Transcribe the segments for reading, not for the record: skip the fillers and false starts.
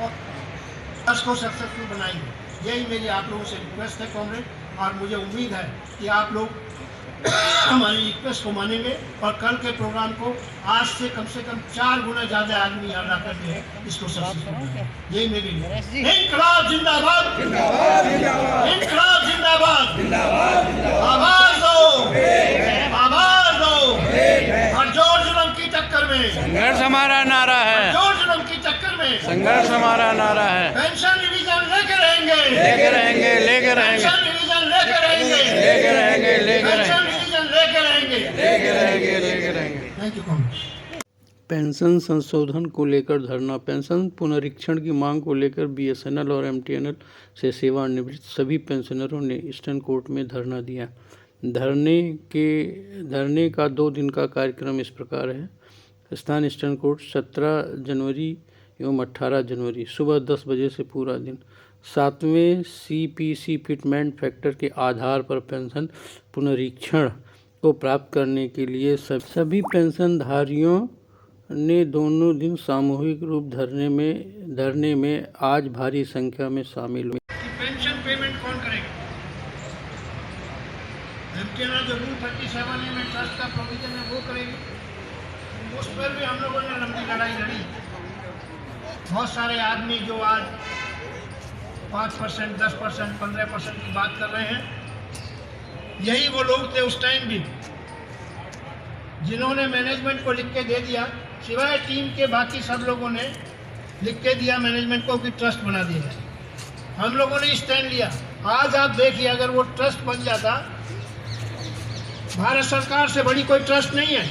और को सक्सेसफुल बनाएंगे। यही मेरी आप लोगों से रिक्वेस्ट है कॉमरेड, और मुझे उम्मीद है कि आप लोग हमारी रिक्वेस्ट को मानेंगे और कल के प्रोग्राम को आज से कम 4 गुना ज़्यादा आदमी यहाँ ला करके इसको सक्सेसफुल बनाएंगे। यही मेरी इंकलाब जिंदाबाद, इंकलाब जिंदाबाद, आवाज दो, आवाज दो। और जोर जुल्म की टक्कर में संघर्ष हमारा नारा है, जोर जुल्म की टक्कर में संघर्ष हमारा नारा है। पेंशन रिवीजन लेके रहेंगे, लेके रहेंगे, लेके रहेंगे, पेंशन रिवीजन लेके रहेंगे, लेके रहेंगे, लेके पेंशन रिवीजन लेके रहेंगे, लेके रहेंगे, लेके रहेंगे। Thank you comrade. पेंशन संशोधन को लेकर धरना। पेंशन पुनरीक्षण की मांग को लेकर बीएसएनएल और एमटीएनएल से सेवानिवृत्त सभी पेंशनरों ने ईस्टर्न कोर्ट में धरना दिया। धरने का 2 दिन का कार्यक्रम इस प्रकार है। स्थान ईस्टर्न कोर्ट 17 जनवरी एवं 18 जनवरी सुबह 10 बजे से पूरा दिन। 7वें सीपीसी फिटमेंट फैक्टर के आधार पर पेंशन पुनरीक्षण को प्राप्त करने के लिए सभी पेंशनधारियों ने दोनों दिन सामूहिक रूप धरने में आज भारी संख्या में शामिल हुए। पेंशन पेमेंट कौन करेगा? एमटीएनएल जो रूल 37 में ट्रस्ट का प्रोविजन है वो करेगी। उस पर भी हम लोगों ने लंबी लड़ाई लड़ी। बहुत सारे आदमी जो आज 5%, 10%, 15% की बात कर रहे हैं, यही वो लोग थे उस टाइम भी जिन्होंने मैनेजमेंट को लिख के दे दिया, सिवाय टीम के बाकी सब लोगों ने लिख के दिया मैनेजमेंट को कि ट्रस्ट बना दिया जाए। हम लोगों ने स्टैंड लिया। आज आप देखिए, अगर वो ट्रस्ट बन जाता, भारत सरकार से बड़ी कोई ट्रस्ट नहीं है।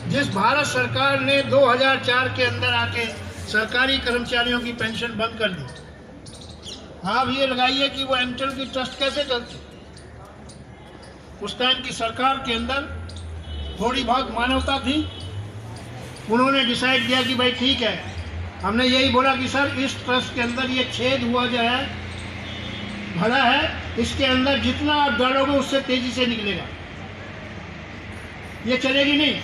जिस भारत सरकार ने 2004 के अंदर आके सरकारी कर्मचारियों की पेंशन बंद कर दी, आप ये लगाइए कि वो एमटीएनएल की ट्रस्ट कैसे चलती। उस टाइम की सरकार के अंदर थोड़ी बहुत मानवता थी। उन्होंने डिसाइड किया कि भाई ठीक है, हमने यही बोला कि सर इस ट्रस्ट के अंदर ये छेद हुआ जो है भरा है, इसके अंदर जितना आप डालोगे उससे तेजी से निकलेगा, ये चलेगी नहीं।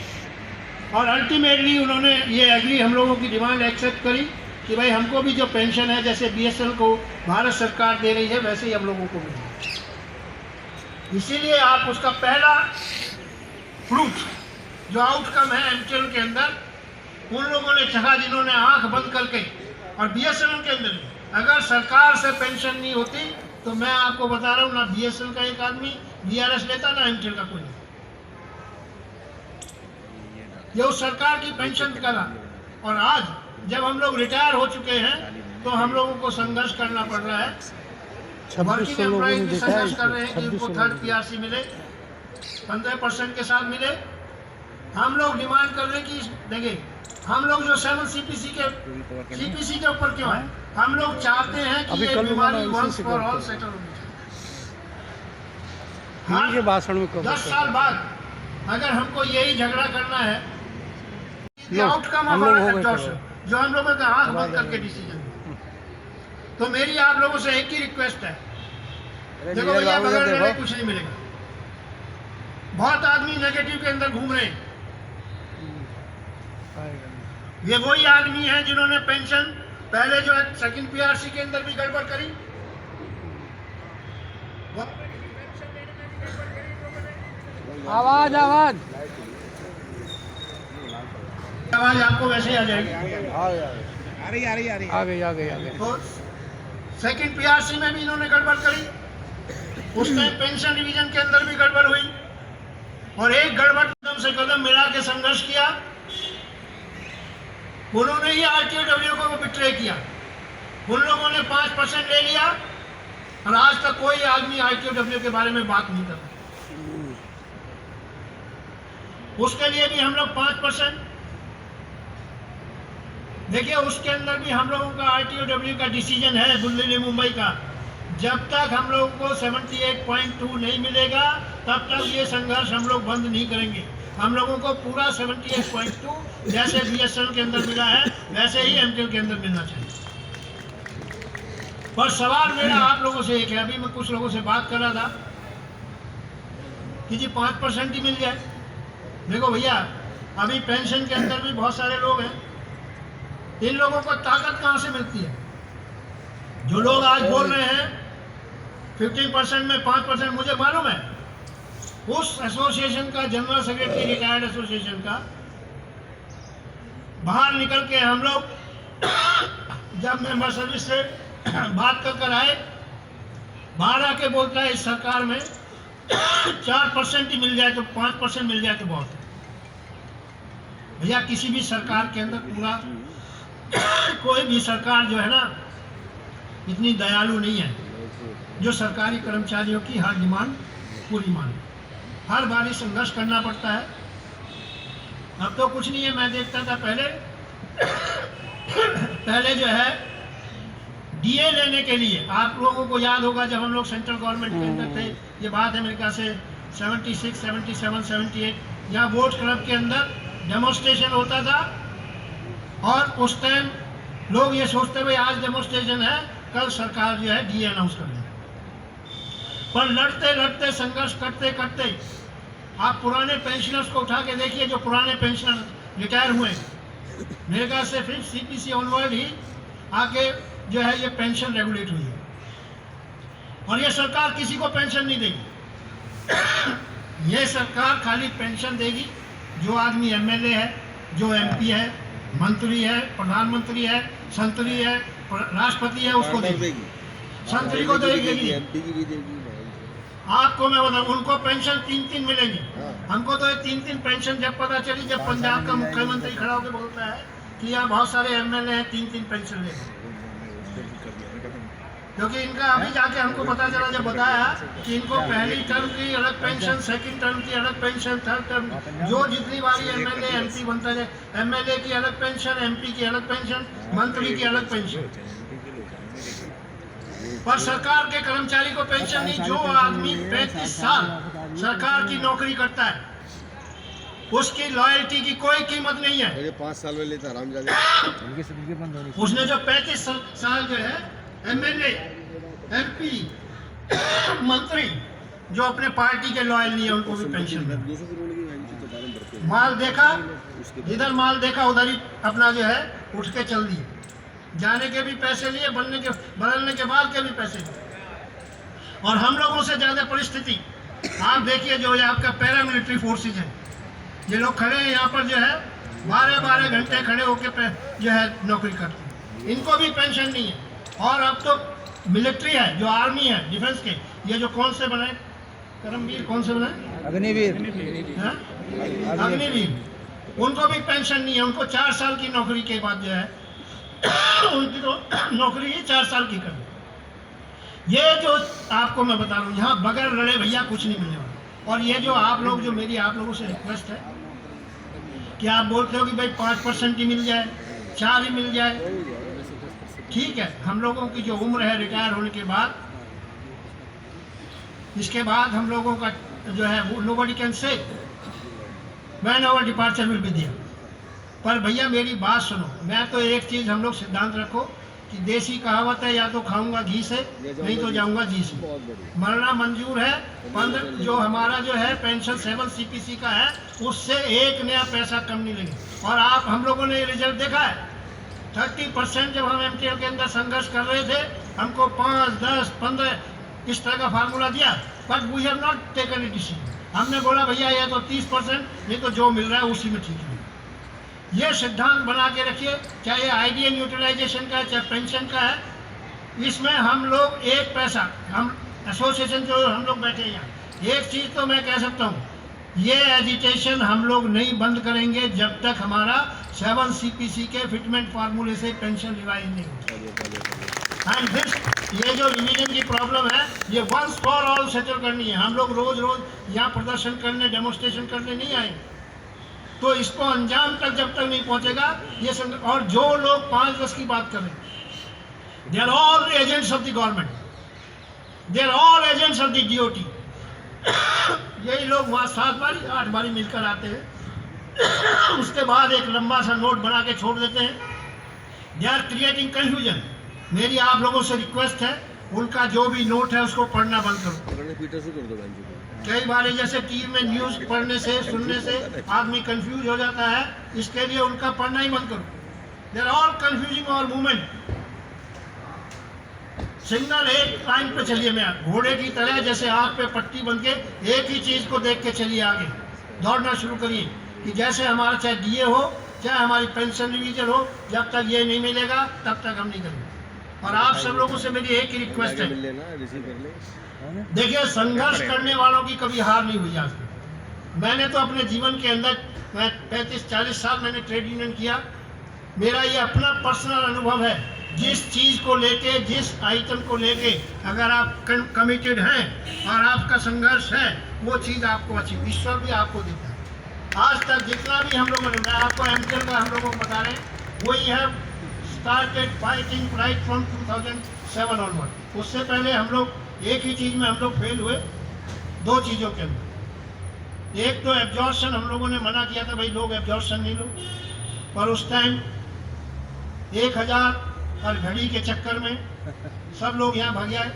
और अल्टीमेटली उन्होंने ये एग्री, हम लोगों की डिमांड एक्सेप्ट करी कि भाई हमको भी जो पेंशन है जैसे बीएसएनएल को भारत सरकार दे रही है वैसे ही हम लोगों को मिले। इसीलिए आप उसका पहला फ्रूट जो आउटकम है एमटीएनएल के अंदर, उन लोगों ने चाहा जिन्होंने आंख बंद करके, और बीएसएनएल के अंदर अगर सरकार से पेंशन नहीं होती तो मैं आपको बता रहा हूँ ना बीएसएनएल का एक आदमी वीआरएस लेता, ना एमटीएनएल का कोई। ये उस सरकार की पेंशन करा। और आज जब हम लोग रिटायर हो चुके हैं तो हम लोगों को संघर्ष करना पड़ रहा है। वर्किंग एम्प्लॉइज भी संघर्ष कर रहे हैं कि उनको 3rd पीआरसी मिले, 15% के साथ मिले। हम लोग डिमांड कर रहे हैं कि देखिए, हम लोग जो 7 सीपीसी के ऊपर क्यों है, हम लोग चाहते हैं कि ये बीमारी वंस फॉर ऑल सेटल होनी चाहिए। 10 साल बाद अगर हमको यही झगड़ा करना है, ये आउटकम हमारा एग्जॉस्ट जो हम लोगों का आंख बंद करके डिसीजन। तो मेरी आप लोगों से एक ही रिक्वेस्ट है, देखो भैया बगैर में कुछ नहीं मिलेगा। बहुत आदमी नेगेटिव के अंदर घूम रहे हैं। ये वही आदमी हैं जिन्होंने पेंशन पहले जो 2nd पीआरसी के अंदर भी गड़बड़ करी, आवाज आवाज आवाज आपको वैसे ही आ जाएगी। आ गई। तो 2nd पीआरसी में भी इन्होंने गड़बड़ करी, उस टाइम पेंशन रिवीजन के अंदर भी गड़बड़ हुई, और एक गड़बड़ कदम से कदम मिला के संघर्ष किया। उन्होंने ही आरटीओडब्ल्यू को बिट्रे किया। उन लोगों ने 5% ले लिया, और आज तक कोई आदमी आरटीओडब्ल्यू के बारे में बात नहीं करता। उसके लिए भी हम लोग 5%, देखिए उसके अंदर भी हम लोगों का आरटीओडब्ल्यू का डिसीजन है दिल्ली मुंबई का, जब तक हम लोगों को 78.2 नहीं मिलेगा तब तक ये संघर्ष हम लोग बंद नहीं करेंगे। हम लोगों को पूरा 78.2 जैसे बीएसएनएल के अंदर मिला है वैसे ही एमटीएनएल के अंदर मिलना चाहिए। पर सवाल मेरा आप लोगों से एक है, अभी मैं कुछ लोगों से बात कर रहा था कि जी 5% ही मिल जाए। देखो भैया, अभी पेंशन के अंदर भी बहुत सारे लोग हैं इन लोगों को ताकत कहाँ से मिलती है? जो लोग आज बोल रहे हैं 15% में 5%, मुझे मालूम है उस एसोसिएशन का जनरल सेक्रेटरी, रिटायर्ड एसोसिएशन का, बाहर निकल के हम लोग जब मेंबर सर्विस से बात कर आए, बाहर आके बोलता है इस सरकार में 4% ही मिल जाए तो 5% मिल जाए तो बहुत है। भैया किसी भी सरकार के अंदर पूरा कोई भी सरकार जो है ना इतनी दयालु नहीं है जो सरकारी कर्मचारियों की हर डिमांड पूरी माने। हर बारी संघर्ष करना पड़ता है। अब तो कुछ नहीं है, मैं देखता था पहले जो है डीए लेने के लिए, आप लोगों को याद होगा जब हम लोग सेंट्रल गवर्नमेंट के अंदर थे, ये बात है मेरे ख्याल से 76, 77, 78, यहाँ वोट क्लब के अंदर डेमोन्स्ट्रेशन होता था और उस टाइम लोग ये सोचते भाई आज डेमोन्स्ट्रेशन है, कल सरकार जो है डीए अनाउंस कर देगी। पर लड़ते लड़ते संघर्ष करते करते आप पुराने पेंशनर्स को उठा के देखिए, जो पुराने पेंशनर रिटायर हुए, मेरे ख्याल से फिर सीपीसी ऑनवर्ड ही आके जो है ये पेंशन रेगुलेट हुई है। और ये सरकार किसी को पेंशन नहीं देगी। ये सरकार खाली पेंशन देगी जो आदमी एमएलए है, जो एमपी है, मंत्री है, प्रधानमंत्री है, संतरी है, राष्ट्रपति है, उसको देगी। संतरी को देगी, एमपी की भी देगी। आपको मैं बताऊं, उनको पेंशन 3-3 मिलेगी। हमको तो ये 3-3 पेंशन जब पता चली, जब पंजाब का मुख्यमंत्री खड़ा होकर बोलता है कि यहाँ बहुत सारे एमएलए हैं 3-3 पेंशन लेंगे। क्योंकि इनका अभी जाके हमको पता चला, जब बताया कि इनको पहली टर्म की अलग पेंशन, सेकंड टर्म की अलग पेंशन, थर्ड टर्म, जो जितनी बारी एमएलए एमपी बनता है, एमएलए की अलग पेंशन, एमपी की अलग पेंशन, मंत्री की अलग पेंशन। पर सरकार के कर्मचारी को पेंशन नहीं। जो आदमी 35 साल सरकार की नौकरी करता है उसकी लॉयल्टी की कोई कीमत नहीं है। 5 साल में लेता हरामजादे। उसने जो 35 साल जो है एमएलए, एमपी, मंत्री जो अपने पार्टी के लॉयल नहीं है, उनको भी पेंशन दे। माल देखा, जिधर माल देखा उधर ही अपना जो है उठ के चल दिए। जाने के भी पैसे लिए, बदलने के बाद के भी पैसे लिए। और हम लोगों से ज़्यादा परिस्थिति आप देखिए, जो ये आपका पैरामिलिट्री फोर्सेज है, ये लोग खड़े हैं यहाँ पर जो है 12-12 घंटे खड़े होकर जो है नौकरी करते हैं, इनको भी पेंशन नहीं है। और अब तो मिलिट्री है, जो आर्मी है, डिफेंस के, ये जो कौन से बनाए, करमवीर कौन से बनाए, अग्निवीर, अग्निवीर, उनको भी पेंशन नहीं है। उनको 4 साल की नौकरी के बाद जो है उनकी तो नौकरी ही 4 साल की करनी। ये जो आपको मैं बता रहा हूँ, यहाँ बगैर लड़े भैया कुछ नहीं मिलने वाला। और ये जो आप लोग, जो मेरी आप लोगों से रिक्वेस्ट है कि आप बोलते हो कि भाई 5% ही मिल जाए, 4 ही मिल जाए, ठीक है। हम लोगों की जो उम्र है रिटायर होने के बाद, इसके बाद हम लोगों का जो है वो nobody can say when our departure will be there. पर भैया मेरी बात सुनो, मैं तो एक चीज़ हम लोग सिद्धांत रखो कि देसी कहावत है, या तो खाऊंगा घी से नहीं तो जाऊंगा जी से। मरना मंजूर है। 15 जो हमारा जो है पेंशन 7 सीपीसी का है, उससे 1 नया पैसा कम नहीं लेंगे। और आप हम लोगों ने रिजल्ट देखा है, 30% जब हम एमटीएल के अंदर संघर्ष कर रहे थे, हमको 5, 10, 15 इस तरह का फार्मूला दिया, but we have not taken a decision. हमने बोला भैया ये तो 30%, नहीं तो जो मिल रहा है उसी में ठीक है। ये सिद्धांत बना के रखिए, चाहे आइडियल यूटिलाइजेशन का है, चाहे पेंशन का है, इसमें हम लोग 1 पैसा, हम एसोसिएशन जो हम लोग बैठे हैं यहाँ, एक चीज़ तो मैं कह सकता हूँ, ये एजिटेशन हम लोग नहीं बंद करेंगे जब तक हमारा 7 सीपीसी के फिटमेंट फार्मूले से पेंशन रिवाइज नहीं होता। एंड दिस, ये जो रिवीजन की प्रॉब्लम है, ये वंस फॉर ऑल सेटल करनी है। हम लोग रोज रोज यहाँ प्रदर्शन करने, डेमोन्स्ट्रेशन करने नहीं आए। तो इसको अंजाम तक जब तक नहीं पहुँचेगा ये और जो लोग 5-10 की बात कर रहे हैं, they are all agents of the government, they are all agents of the DOT. यही लोग वहाँ 7 बारी 8 बारी मिलकर आते हैं, उसके बाद एक लंबा सा नोट बना के छोड़ देते हैं। They are creating confusion. मेरी आप लोगों से रिक्वेस्ट है, उनका जो भी नोट है उसको पढ़ना बंद करो। कई बार जैसे टीवी में न्यूज़ पढ़ने से, सुनने से आदमी कंफ्यूज हो जाता है, इसके लिए उनका पढ़ना ही बंद करो। They are all confusing our movement. Signal एक लाइन पे चलिए, मैं घोड़े की तरह जैसे आंख पे पट्टी बन के एक ही चीज को देख के चलिए, आगे दौड़ना शुरू करिए कि जैसे हमारा चाहे डीए हो चाहे हमारी पेंशन रिवीजन हो, जब तक ये नहीं मिलेगा तब तक हम नहीं करेंगे। और आप सब लोगों से मेरी एक ही रिक्वेस्ट है, देखिए संघर्ष करने वालों की कभी हार नहीं हुई आज तक। मैंने तो अपने जीवन के अंदर, मैं 35-40 साल मैंने ट्रेड यूनियन किया, मेरा ये अपना पर्सनल अनुभव है। जिस चीज़ को लेके, जिस आइटम को लेके अगर आप कमिटेड हैं और आपका संघर्ष है, वो चीज़ आपको अच्छी, ईश्वर भी आपको देता है। आज तक जितना भी हम लोगों ने, मैं आपको एमटेल का हम लोगों को बता रहे हैं, वही है started fighting right from 2007 onward. उससे पहले हम लोग एक ही चीज़ में हम लोग फेल हुए, दो चीज़ों के अंदर। एक तो एब्जॉर्शन, हम लोगों ने मना किया था भाई लोग एब्जॉर्शन नहीं लो, पर उस टाइम 1000 और घड़ी के चक्कर में सब लोग यहाँ भाग आए।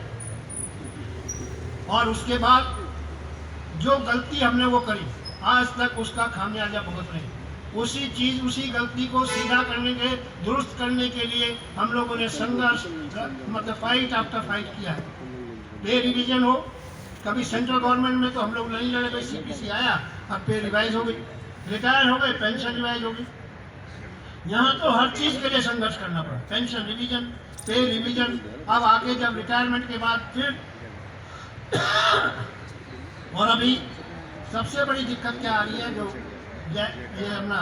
और उसके बाद जो गलती हमने वो करी, आज तक उसका खामियाजा भुगत रहे। उसी चीज़, उसी गलती को सीधा करने के, दुरुस्त करने के लिए हम लोगों ने संघर्ष, मतलब फाइट आफ्टर फाइट किया है। पे रिवीजन हो, कभी सेंट्रल गवर्नमेंट में तो हम लोग नहीं लड़े भाई, सीपीसी आया और पे रिवाइज हो गई, रिटायर हो गए, पेंशन रिवाइज हो गई। यहाँ तो हर चीज़ के लिए संघर्ष करना पड़ा, पेंशन रिवीजन, पे रिवीजन। अब आगे जब रिटायरमेंट के बाद फिर और अभी सबसे बड़ी दिक्कत क्या आ रही है, जो ये अपना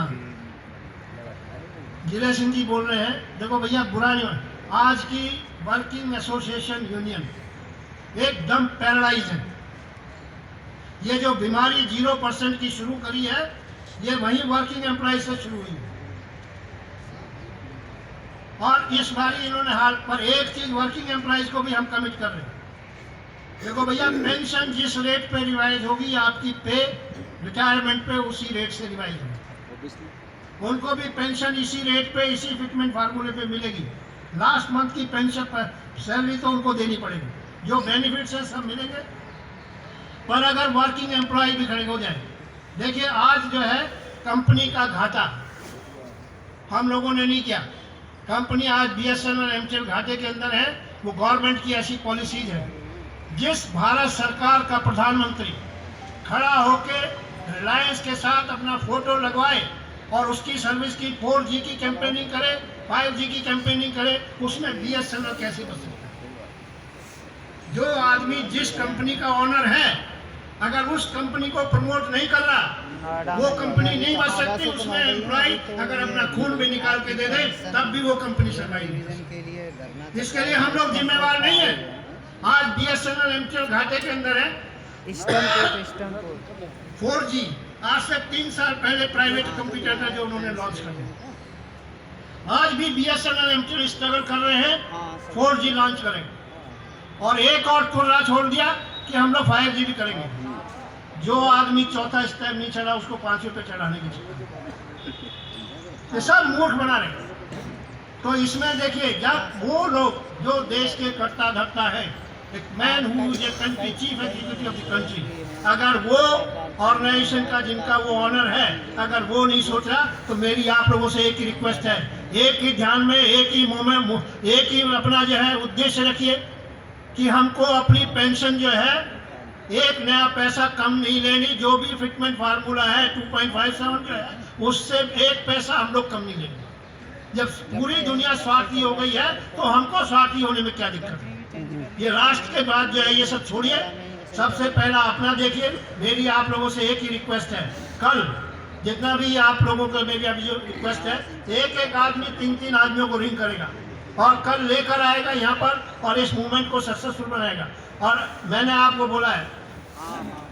जिले सिंह जी बोल रहे हैं, देखो भैया बुरा नहीं हो, आज की वर्किंग एसोसिएशन यूनियन एकदम पैरालाइज है। ये जो बीमारी 0% की शुरू करी है, ये वही वर्किंग एम्प्लॉय से शुरू हुई है। और इस बारी इन्होंने हाल पर एक चीज वर्किंग एम्प्लॉयज को भी हम कमिट कर रहे हैं, देखो भैया पेंशन जिस रेट पे रिवाइज होगी, आपकी पे रिटायरमेंट पे उसी रेट से रिवाइज होगी। उनको भी पेंशन इसी रेट पे, इसी फिटमेंट फार्मूले पे मिलेगी। लास्ट मंथ की पेंशन पर सैलरी तो उनको देनी पड़ेगी, जो बेनिफिट्स है सब मिलेंगे। पर अगर वर्किंग एम्प्लॉय भी खड़े हो जाए, देखिए आज जो है कंपनी का घाटा हम लोगों ने नहीं किया, कंपनी आज बीएसएनएल एमटेल घाटे के अंदर है। वो गवर्नमेंट की ऐसी पॉलिसीज है, जिस भारत सरकार का प्रधानमंत्री खड़ा होके रिलायंस के साथ अपना फोटो लगवाए और उसकी सर्विस की 4G की कैंपेनिंग करे, 5G की कैंपेनिंग करे, उसमें बीएसएनएल कैसे बच सकता है? जो आदमी जिस कंपनी का ऑनर है, अगर उस कंपनी को प्रमोट नहीं कर रहा, वो कंपनी नहीं बच सकती। उसमें एम्प्लॉय अगर अपना खून भी निकाल के दे दे, तब भी वो कंपनी सर्वाइव नहीं कर। इसके लिए हम लोग जिम्मेवार नहीं है। आज बीएसएनएल एमटेल घाटे के अंदर है। 4G आज से 3 साल पहले प्राइवेट कंप्यूटर था जो उन्होंने लॉन्च कर दिया। आज भी बीएसएनएल एमटेल स्ट्रगल कर रहे हैं 4G लॉन्च करें, और एक और कुर्रा छोड़ दिया कि हम लोग 5G भी करेंगे। जो आदमी चौथा स्टेप नहीं चढ़ा, उसको 5वें पे चढ़ाने की चक्कर, ये सब मूर्ख बना रहे। तो इसमें देखिए, जब वो लोग जो देश के कर्ता धर्ता है, एक man who is a country chief executive of the country, अगर वो ऑर्गेनाइजेशन का जिनका वो ऑनर है, अगर वो नहीं सोच रहा, तो मेरी आप लोगों से एक ही रिक्वेस्ट है, एक ही ध्यान में, एक ही मुंह में, एक ही अपना जो है उद्देश्य रखिए कि हमको अपनी पेंशन जो है एक नया पैसा कम नहीं लेनी। जो भी फिटमेंट फार्मूला है 2.57 जो है, उससे एक पैसा हम लोग कम नहीं लेंगे। जब पूरी दुनिया स्वार्थी हो गई है, तो हमको स्वार्थी होने में क्या दिक्कत है? ये राष्ट्र के बाद जो है ये सब छोड़िए, सबसे पहला अपना देखिए। मेरी आप लोगों से एक ही रिक्वेस्ट है, कल जितना भी आप लोगों को मेरी अभी जो रिक्वेस्ट है, एक एक आदमी 3-3 आदमियों को रिंग करेगा और कल लेकर आएगा यहाँ पर, और इस मूवमेंट को सक्सेसफुल बनाएगा। और मैंने आपको बोला है,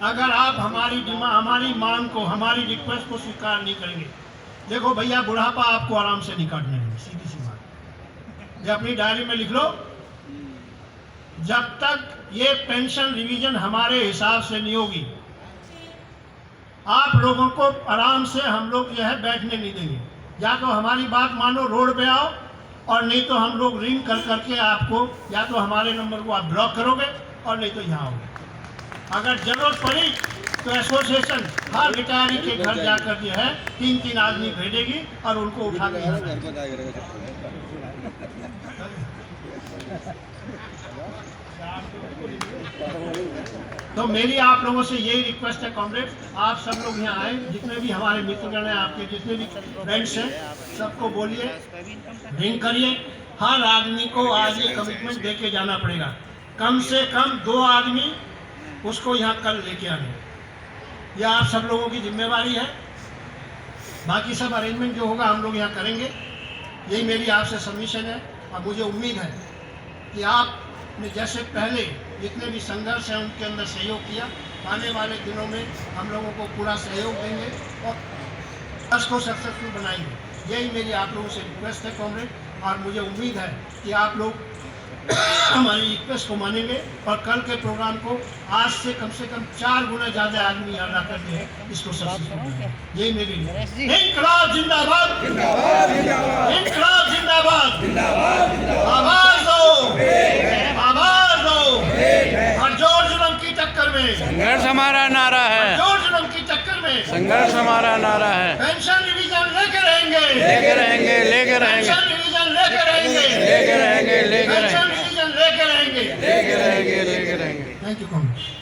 अगर आप हमारी मांग को, हमारी रिक्वेस्ट को स्वीकार नहीं करेंगे, देखो भैया बुढ़ापा आपको आराम से नहीं काटने देंगे, सीधी सी बात। ये अपनी डायरी में लिख लो, जब तक ये पेंशन रिवीजन हमारे हिसाब से नहीं होगी, आप लोगों को आराम से हम लोग जो है बैठने नहीं देंगे। या तो हमारी बात मानो, रोड पे आओ, और नहीं तो हम लोग रिंग कर करके आपको, या तो हमारे नंबर को आप ब्लॉक करोगे और नहीं तो यहाँ आओगे। अगर जरूरत पड़ी तो एसोसिएशन हर रिटायरी के घर जाकर जो है 3-3 आदमी भेजेगी और उनको उठा के जाना है। घर पर जाएगा तो मेरी आप लोगों से यही रिक्वेस्ट है कॉमरेड, आप सब लोग यहाँ आए, जितने भी हमारे मित्रगण हैं, आपके जितने भी फ्रेंड्स हैं, सबको बोलिए, रिंग करिए। हर आदमी को आज ये कमिटमेंट दे के जाना पड़ेगा, कम से कम 2 आदमी उसको यहाँ कल लेके आने। यह आप सब लोगों की जिम्मेवारी है। बाकी सब अरेंजमेंट जो होगा हम लोग यहाँ करेंगे। यही मेरी आपसे सबमिशन है और मुझे उम्मीद है कि आपने जैसे पहले जितने भी संघर्ष हैं उनके अंदर सहयोग किया, आने वाले दिनों में हम लोगों को पूरा सहयोग देंगे और इसको सक्सेसफुल बनाएंगे। यही मेरी आप लोगों से रिक्वेस्ट है कॉमरेड, और मुझे उम्मीद है कि आप लोग हमारी रिक्वेस्ट को मानेंगे और कल के प्रोग्राम को आज से कम 4 गुना ज़्यादा आदमी यहाँ ला करके इसको सक्सेसफुल बनाएंगे। यही मेरी इंकलाब जिंदाबाद, इंकलाब जिंदाबाद, आवाज दो, आवाज दो। और जोर जुल्म की टक्कर में संघर्ष हमारा नारा है, जोर जुल्म की टक्कर में संघर्ष हमारा नारा है। पेंशन रिवीजन लेके रहेंगे, लेके रहेंगे, लेके रहेंगे, पेंशन रिवीजन लेके रहेंगे, लेके रहेंगे, लेके रहेंगे, पेंशन रिवीजन लेके रहेंगे, लेके रहेंगे, लेके रहेंगे। Thank you comrade.